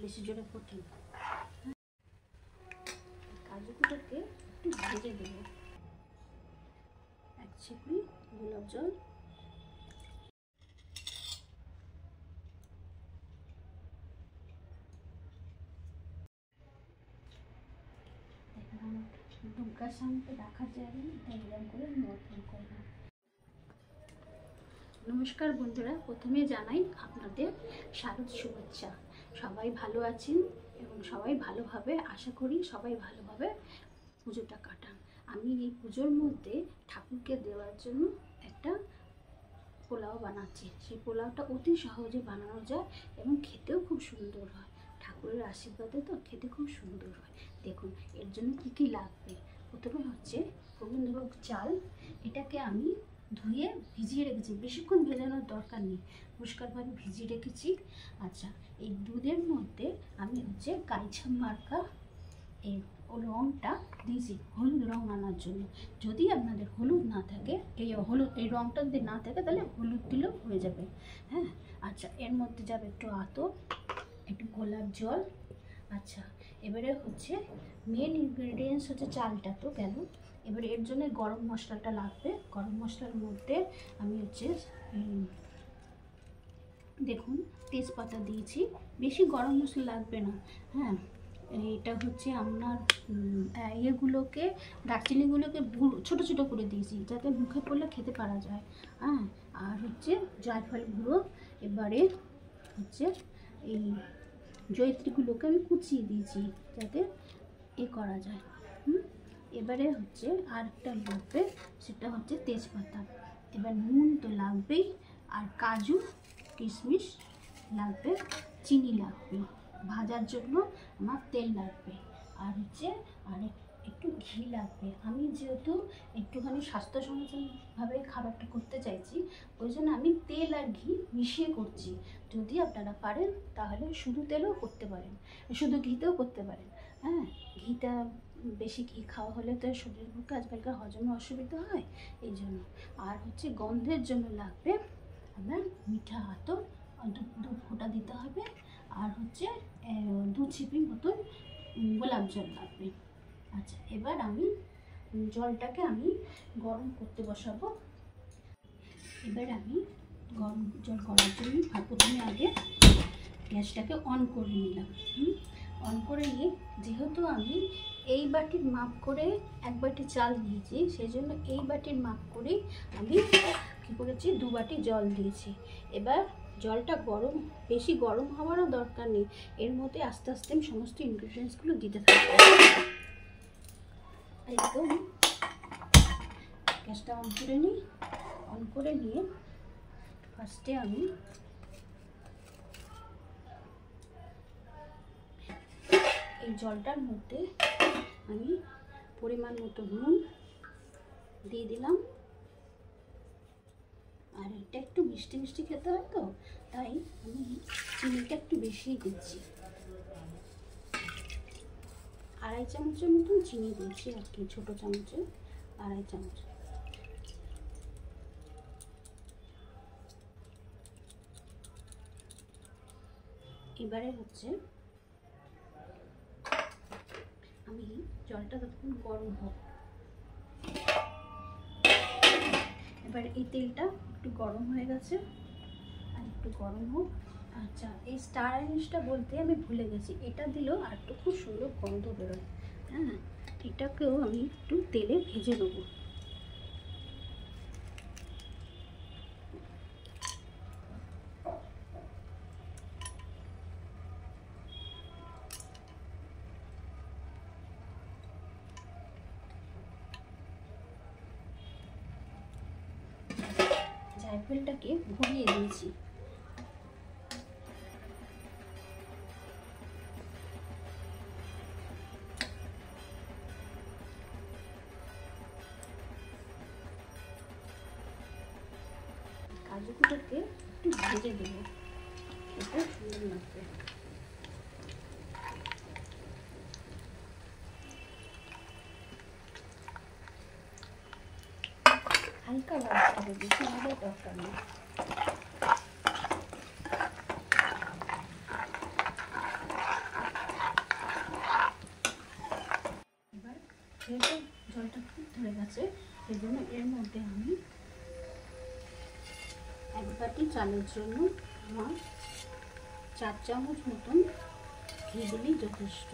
বেশি জোরে ফোটে না। কাজুগুলোকে একটু ভেজে দেবো। এক ছিপি গোলাপ জল, দুর্গার সামনে রাখা যায় না, তাই এরকম করে নর্মাল করলাম। নমস্কার বন্ধুরা, প্রথমে জানাই আপনাদের শারদ শুভেচ্ছা। সবাই ভালো আছেন এবং সবাই ভালোভাবে, আশা করি সবাই ভালোভাবে পুজোটা কাটান। আমি এই পুজোর মধ্যে ঠাকুরকে দেওয়ার জন্য একটা পোলাও বানাচ্ছি। সেই পোলাওটা অতি সহজে বানানো যায় এবং খেতেও খুব সুন্দর হয়। ঠাকুরের আশীর্বাদে তো খেতে খুব সুন্দর হয়। দেখুন এর জন্য কি কি লাগবে। প্রথমে হচ্ছে গোবিন্দভোগ চাল। এটাকে আমি ধুয়ে ভিজিয়ে রেখেছি, বেশিক্ষণ ভেজানোর দরকার নেই, পরিষ্কারভাবে ভিজিয়ে রেখেছি। আচ্ছা, এই দুধের মধ্যে আমি হচ্ছে গাইছা মার্কা এই রঙটা দিয়েছি, হলুদ রং আনার জন্য। যদি আপনাদের হলুদ না থাকে, এই রঙটা যদি না থাকে তাহলে হলুদ দিলেও হয়ে যাবে। হ্যাঁ, আচ্ছা, এর মধ্যে যাবে একটু আতর, একটু গোলাপ জল। আচ্ছা, এবারে হচ্ছে মেন ইনগ্রেডিয়েন্টস হচ্ছে চালটা তো গেল। এবারে এর জন্য গরম মশলাটা লাগবে। গরম মশলার মধ্যে আমি হচ্ছে দেখুন তেজপাতা দিয়েছি, বেশি গরম মশলা লাগবে না। হ্যাঁ, এটা হচ্ছে আপনার ইয়েগুলোকে, দারচিনিগুলোকে ছোটো ছোটো করে দিয়েছি যাতে মুখে পড়লে খেতে পারা যায়। হ্যাঁ, আর হচ্ছে জয়ফল গুঁড়ো। এবারে হচ্ছে এই জয়িত্রীগুলোকে আমি কুচিয়ে দিয়েছি যাতে করা যায়। এবারে হচ্ছে আরেকটা লাগবে, সেটা হচ্ছে তেজপাতা। এবার নুন তো লাগবেই, আর কাজু কিশমিশ লাগবে, চিনি লাগবে, ভাজার জন্য আমার তেল লাগবে, আর হচ্ছে একটু ঘি লাগবে। আমি যেহেতু একটুখানি স্বাস্থ্যসচেতনভাবে খাবারটা করতে চাইছি, ওই জন্য আমি তেল আর ঘি মিশিয়ে করছি। যদি আপনারা পারেন তাহলে শুধু তেলেও করতে পারেন, শুধু ঘিতেও করতে পারেন। হ্যাঁ, ঘিটা বেশি ঘি খাওয়া হলে তো শরীরের পক্ষে আজকালকার হজমে অসুবিধা হয়, এই জন্য। আর হচ্ছে গন্ধের জন্য লাগবে আপনার মিঠা আতর, দু ফোঁটা দিতে হবে, আর হচ্ছে 2 ছিপি মতন গোলাপ জল লাগবে। আচ্ছা, এবার আমি জলটাকে গরম করতে বসাবো। এবার আমি গরম জল করার জন্য প্রথমে আগে গ্যাসটাকে অন করে নিলাম। অন করে নিয়ে, যেহেতু আমি এই বাটির মাপ করে 1 বাটি চাল দিয়েছি, সেই জন্য এই বাটির মাপ করেই আমি কী করেছি 2 বাটি জল দিয়েছি। এবার জলটা বেশি গরম হওয়ারও দরকার নেই, এর মধ্যে আস্তে আস্তে আমি সমস্ত ইনগ্রিডিয়েন্টসগুলো দিতে থাকবো। একদম গ্যাসটা অন করে নিই। অন করে নিয়ে ফার্স্টে আমি এই জলটার মধ্যে আমি পরিমাণ মতো নুন দিয়ে দিলাম। আর এটা একটু মিষ্টি মিষ্টি খেতে হয় তো, তাই আমি চিনিটা একটু বেশিই দিচ্ছি। 2.5 চামচের মতন চিনি দিয়েছি আর কি, ছোটো চামচে 2.5 চামচ। এবারে হচ্ছে আমি জলটা ততক্ষণ গরম হোক। এবার এই তেলটা একটু গরম হয়ে গেছে, আর একটু গরম হোক। আচ্ছা, এই স্টার আনিসটা বলতে আমি ভুলে গেছি, এটা দিলেও আর একটু খুব সুন্দর গন্ধ বেরোয়। হ্যাঁ, এটাকেও আমি একটু তেলে ভেজে নেবো। জায়ফলটাকে ঘুরিয়ে দিয়েছি। কাজুগুলোকে একটু ভেজে দেবো, এটা সুন্দর লাগবে। হালকা ভাজতে হবে, বেশি ভাজার দরকার নেই। যেহেতু জলটা খুব ধরে গেছে সেই জন্য এর মধ্যে আমি 1 বাটি চালের জন্য আমার 4 চামচ মতন ঘি দিলেই যথেষ্ট।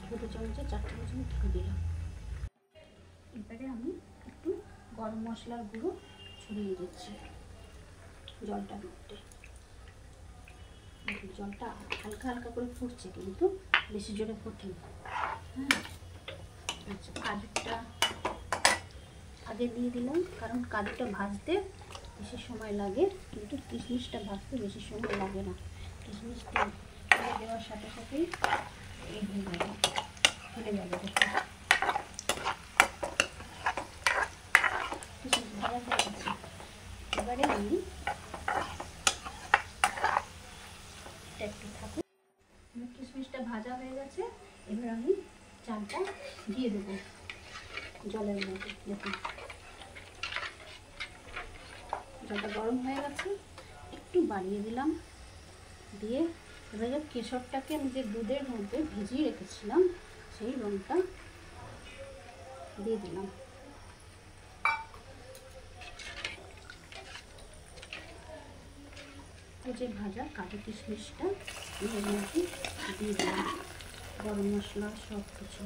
ছোটো চামচে 4 চামচ ঘি দিলাম। এবারে আমি একটু গরম মশলার গুঁড়ো ছড়িয়ে দিচ্ছি জলটার মধ্যে। জলটা হালকা হালকা করে ফুটছে, কিন্তু বেশি জোরে ফুটে না। হ্যাঁ, আচ্ছা, কাজুটা আগে দিয়ে দিলাম, কারণ কাজুটা ভাজতে বেশি সময় লাগে, কিন্তু কিশমিশটা ভাজতে বেশি সময় লাগে না। কিশমিশটা দেওয়ার সাথে সাথেই এই হয়ে যাবে, ফুলে যাবে। কিশমিশ ভাজা হয়ে গেছে। এবারে আমি একটু থাকুক, কিশমিশটা ভাজা হয়ে গেছে। এবার আমি চালটা দিয়ে দেবো জলের মধ্যে। দেখুন জলটা গরম হয়ে গেছে, একটু বাড়িয়ে দিলাম। দিয়ে এবারে কেশরটাকে আমি যে দুধের মধ্যে ভিজিয়ে রেখেছিলাম সেই রংটা দিয়ে দিলাম। যে ভাজা কাজু কিশমিশটা এর মধ্যে দিয়ে দিলাম, গরম মশলা সব কিছু।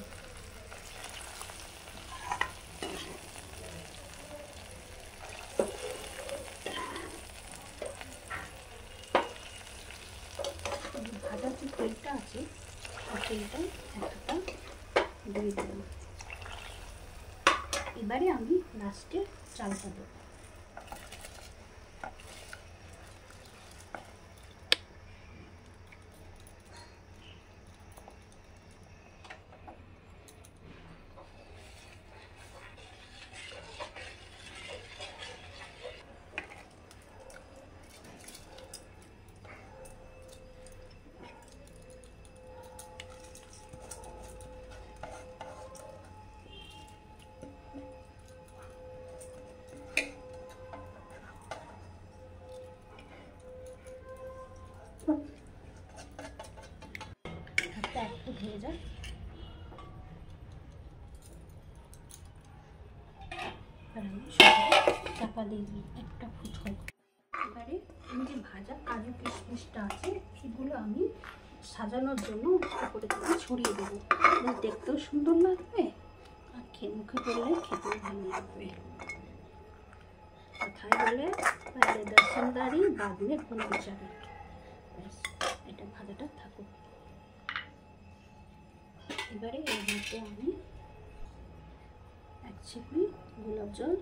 ভাজা যে তেলটা আছে সেই তেলটা একটা দিয়ে দিলাম। এবারে আমি লাস্টে চালটা দেবো। হাতটা একটু ধুয়ে যায়, চাপা দিয়ে দিই একটা ফুট হোক। এবারে আমি যে ভাজা কাজু কিশমিশটা আছে সেগুলো আমি সাজানোর জন্য উপরে থেকে ছড়িয়ে দেবো। দেখতেও সুন্দর লাগবে আর মুখে পড়লে খেতেও ভালো লাগবে। কথায় বলে পহলে দর্শনদারি বাদ মে গুণবিচারি। এটা ভাজাটা থাকুক। এবারে এর মধ্যে আমি 1 ছিপি গোলাপ জল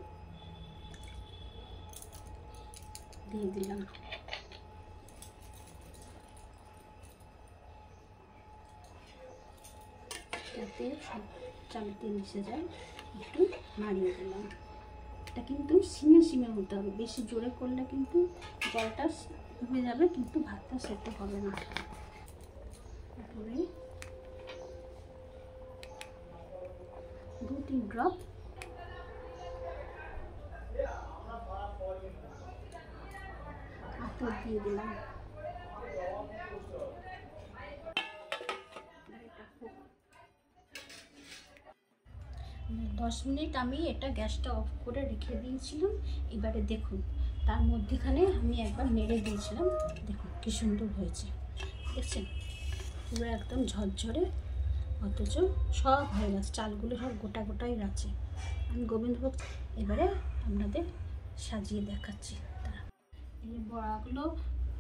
দিয়ে দিলাম। যাতে সব চালতে মিশে যায়, একটু নাড়িয়ে দিলাম। এটা কিন্তু সিমে সিমে হতে হবে, বেশি জোরে করলে কিন্তু জলটা হয়ে যাবে, কিন্তু ভাতটা সেদ্ধ হবে না। তারপরে 2-3 ড্রপ আতর দিয়ে দিলাম। 10 মিনিট আমি এটা গ্যাসটা অফ করে রেখে দিয়েছিলাম। এবারে দেখুন তার মধ্যেখানে আমি একবার নেড়ে দিয়েছিলাম, দেখুন কি সুন্দর হয়েছে, দেখছেন? পুরো একদম ঝরঝরে, অথচ সব হয়ে গেছে, চালগুলো সব গোটা গোটাই আছে। আমি গোবিন্দভোগ এবারে আপনাদের সাজিয়ে দেখাচ্ছি। এই বড়াগুলো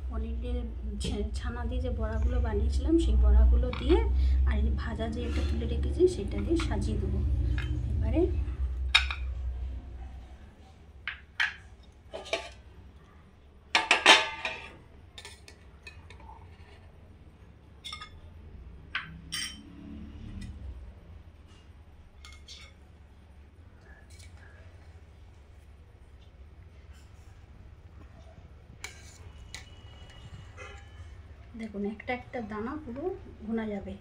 পনিরের ছানা দিয়ে যে বড়াগুলো বানিয়েছিলাম সেই বড়াগুলো দিয়ে আর এই ভাজা যে এটা তুলে রেখেছি সেটা দিয়ে সাজিয়ে দেবো। এবারে দেখুন একটা একটা দানা পুরো ভুনা যাবে।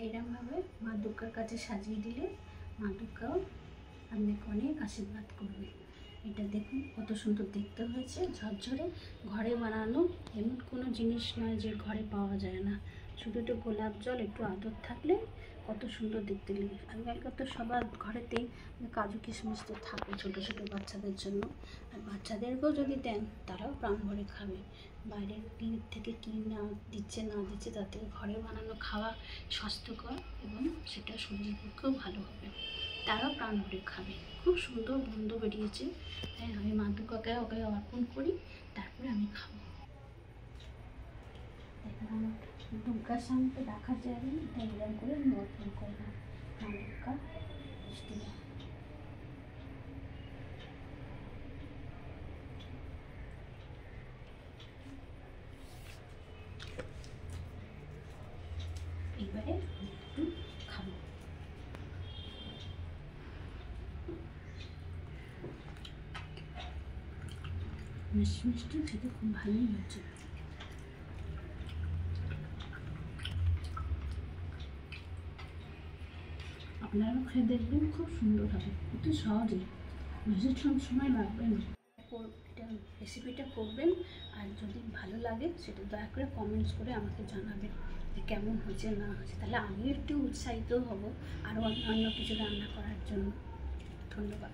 এইরকমভাবে মা দুর্গার কাছে সাজিয়ে দিলে মা দুর্গাও আপনাকে অনেক আশীর্বাদ করবে। এটা দেখুন কত সুন্দর দেখতে হয়েছে, ঝরঝরে, ঘরে বানানো, এমন কোনো জিনিস নয় যে ঘরে পাওয়া যায় না। শুধু একটু গোলাপ জল, একটু আদর থাকলে কত সুন্দর দেখতে লাগে। আজকালকার তো সবার ঘরেতেই কাজু কিশমিশ তো থাকে ছোটো ছোটো বাচ্চাদের জন্য, আর বাচ্চাদেরকেও যদি দেন তারাও প্রাণ ভরে খাবে। বাইরের থেকে কী না দিচ্ছে না দিচ্ছে, তার থেকে ঘরে বানানো খাওয়া স্বাস্থ্যকর এবং সেটা শরীরের পক্ষেও ভালো হবে, তারাও প্রাণ ভরে খাবে। খুব সুন্দর গন্ধ বেরিয়েছে, তাই আমি মা দুর্গাকে ওকে অর্পণ করি, তারপরে আমি খাবো। দেখুন আমার দুর্গার সামনে তো রাখার জায়গা নেই, তাই এরকম করে আমি অর্পণ করলাম মা দুর্গা মিষ্টি। এবারে আমি একটু খাবো। মিষ্টি মিষ্টি খেতে খুব ভালোই হয়েছে। আপনারাও খেয়ে দেখবেন, খুব সুন্দর হবে, অতি সহজে, বেশি সময় লাগবে না। এটা রেসিপিটা করবেন, আর যদি ভালো লাগে সেটা দয়া করে কমেন্টস করে আমাকে জানাবেন যে কেমন হয়েছে না হয়েছে, তাহলে আমিও একটু উৎসাহিত হব আরও অন্য কিছু রান্না করার জন্য। ধন্যবাদ।